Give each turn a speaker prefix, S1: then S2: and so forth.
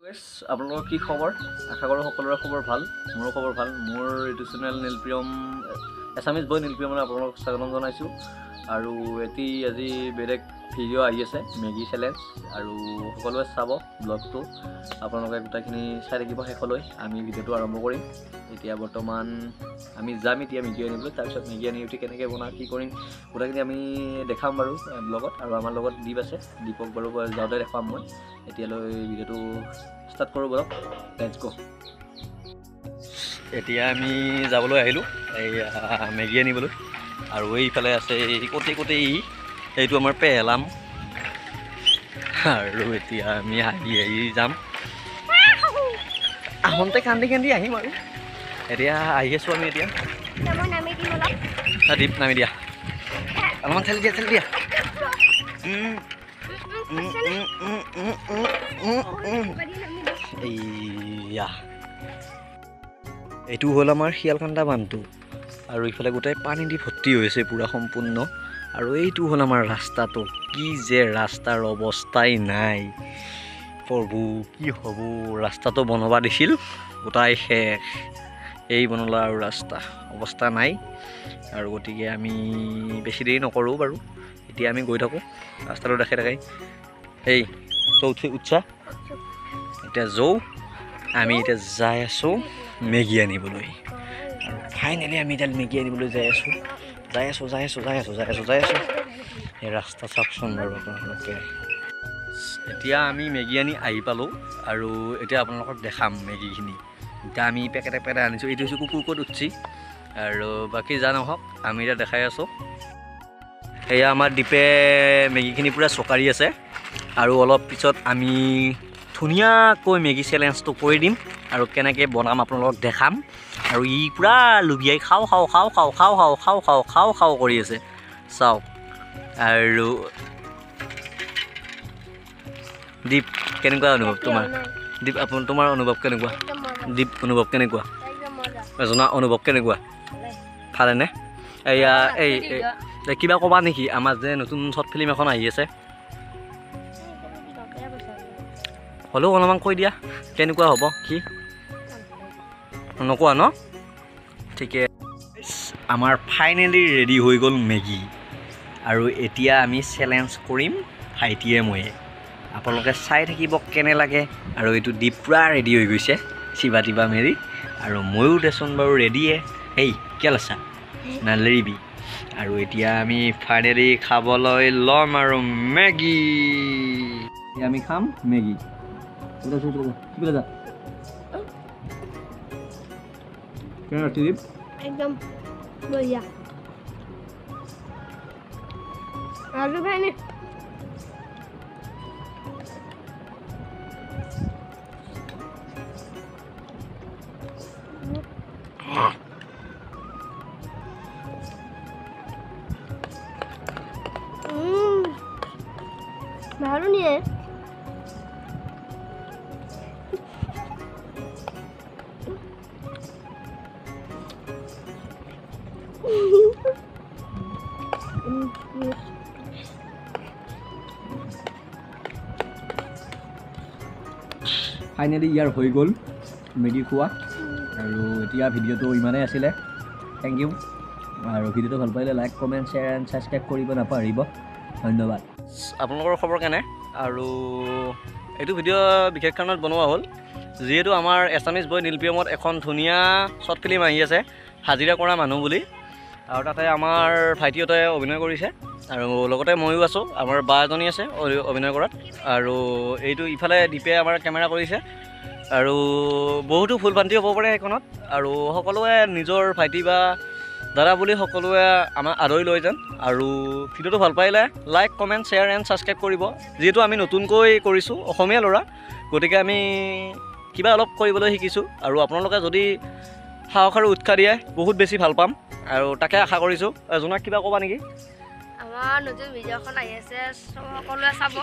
S1: আপোনালোকৰ কি খবৰ? আশা কৰোঁ সকলোৰে খবৰ ভাল। মোৰো খবৰ ভাল। মোৰ ইউটিউব চেনেল নীলপ্ৰিয়ম এছামিজ বয় নীলপ্ৰিয়মলৈ আপোনালোকক স্বাগতম জনাইছোঁ। আৰু আজি বেলেগ ভিডিঅ' আহি আছে, মেগী চেলেঞ্জ, আৰু সকলোৱে চাব ব্লগটো। আপোনালোকে গোটেইখিনি চাই থাকিব শেষলৈ। আমি ভিডিঅ'টো আৰম্ভ কৰিম। এতিয়া বৰ্তমান আমি যাম এতিয়া মেগী আনিবলৈ। তাৰপিছত মেগী আনি উঠি কেনেকৈ বনাওঁ, কি কৰিম, গোটেইখিনি আমি দেখাম বাৰু ব্লগত। আৰু আমাৰ লগত দীপ আছে, দীপক বাৰু যাওঁতে দেখাম মই। এতিয়ালৈ ভিডিঅ'টো ষ্টাৰ্ট কৰোঁ বাৰু, লেটছ গো। এতিয়া আমি যাবলৈ আহিলোঁ এই মেগী আনিবলৈ। আৰু এইফালে আছে এই কটি এইটো আমাৰ পেহেলাম। আৰু এতিয়া আমি আহি যাম, আহোঁতে কান্দি আহিম আৰু। এতিয়া আহি আছোঁ আমি। এতিয়া দীপ নামি দিয়া, অলপমান ঠেলি দিয়া। এইয়া এইটো হ'ল আমাৰ শিয়ালকান্দা বান্ধটো। আৰু ইফালে গোটেই পানী দি ভৰ্তি হৈছে পূৰা সম্পূৰ্ণ। আৰু এইটো হ'ল আমাৰ ৰাস্তাটো। কি যে ৰাস্তাৰ অৱস্থাই নাই, প্ৰভু কি হ'ব। ৰাস্তাটো বনাব দিছিল, গোটাই শেষ। এই বনলা আৰু ৰাস্তা অৱস্থা নাই। আৰু গতিকে আমি বেছি দেৰি নকৰোঁ বাৰু। এতিয়া আমি গৈ থাকোঁ, ৰাস্তাটো দেখাই এই তই উৎসাহ এতিয়া আমি এতিয়া যাই আছোঁ মেগী আনিবলৈ। আৰু ফাইনেলি আমি এতিয়া মেগী আনিবলৈ যাই আছোঁ। এই ৰাস্তা চাওকচোন বাৰু আপোনালোকে। এতিয়া আমি মেগী আহি পালোঁ। আৰু এতিয়া আপোনালোকক দেখাম মেগীখিনি। এতিয়া আমি পেকেটে আনিছোঁ। এইটো হৈছে কুকুৰ ক'ত উঠছি। আৰু বাকী যা নহওক, আমি এতিয়া দেখাই আছোঁ। এয়া আমাৰ দীপে মেগীখিনি পূৰা চকাৰি আছে। আৰু অলপ পিছত আমি ধুনীয়াকৈ মেগী চেলেঞ্জটো কৰি দিম। আৰু কেনেকৈ বনাম আপোনালোকক দেখাম। আৰু ই পূৰা লুবিয়াই খাওঁ কৰি আছে, চাওক। আৰু দীপ কেনেকুৱা অনুভৱ তোমাৰ? দীপ তোমাৰ অনুভৱ কেনেকুৱা? দীপ অনুভৱ কেনেকুৱা? জনা অনুভৱ কেনেকুৱা? ভালেনে? এয়া এই কিবা ক'বা নেকি? আমাৰ যে নতুন শ্বৰ্ট ফিল্ম এখন আহি আছে, হ'লেও অলপমান কৈ দিয়া কেনেকুৱা হ'ব কি? নকোৱা ন? ঠিকে। আমাৰ ফাইনেলি ৰেডি হৈ গ'ল মেগী। আৰু এতিয়া আমি চেলেঞ্জ কৰিম ভাইটিয়ে ময়ে। আপোনালোকে চাই থাকিব কেনে লাগে। আৰু এইটো দীপ পূৰা ৰেডি হৈ গৈছে চিবা টিবা মেৰি। আৰু ময়ো দেচোন বাৰু ৰেডিয়ে। কেল আছা নালেৰিবি। আৰু এতিয়া আমি ফাইনেলি খাবলৈ ল'ম আৰু মেগী। আমি খাম মেগী।
S2: একদম বঢ়িয়া। আৰু ভাইনে ভালো নিয়ে।
S1: ফাইনেলি ইয়াৰ হৈ গ'ল মেগী খোৱা। আৰু এতিয়া ভিডিঅ'টো ইমানেই আছিলে। Thank you. আৰু ভিডিঅ'টো ভাল পালে like, comment, share and subscribe কৰিব নাপাহৰিব। ধন্যবাদ। আপোনালোকৰ খবৰ কেনে? আৰু এইটো ভিডিঅ' বিশেষ কাৰণত বনোৱা হ'ল, যিহেতু আমাৰ এছামিজ বয় নীলপ্ৰিয়মত এখন ধুনীয়া শ্বৰ্ট ফিল্ম আহি আছে, হাজিৰা কৰা মানুহ বুলি। আৰু তাতে আমাৰ ভাইটিহঁতে অভিনয় কৰিছে। আৰু লগতে ময়ো আছোঁ, আমাৰ বা এজনী আছে অভিনয় কৰাত। আৰু এইটো ইফালে দীপে আমাৰ কেমেৰা কৰিছে। আৰু বহুতো ভুল ভ্ৰান্তি হ'ব পাৰে সেইখনত। আৰু সকলোৱে নিজৰ ভাইটি বা দাদা বুলি সকলোৱে আমাৰ আদৰি লৈ যেন। আৰু ভিডিঅ'টো ভাল পালে like, comment, share and subscribe কৰিব। যিহেতু আমি নতুনকৈ কৰিছোঁ, অসমীয়া ল'ৰা, গতিকে আমি কিবা অলপ কৰিবলৈ শিকিছোঁ। আৰু আপোনালোকে যদি সাহস আৰু উৎসাহ দিয়ে বহুত বেছি ভাল পাম। আৰু তাকে আশা কৰিছোঁ। জোনাক কিবা ক'বা নেকি?
S2: আমাৰ নতুন ভিডিঅ'খন আহি আছে, সকলোৱে চাব।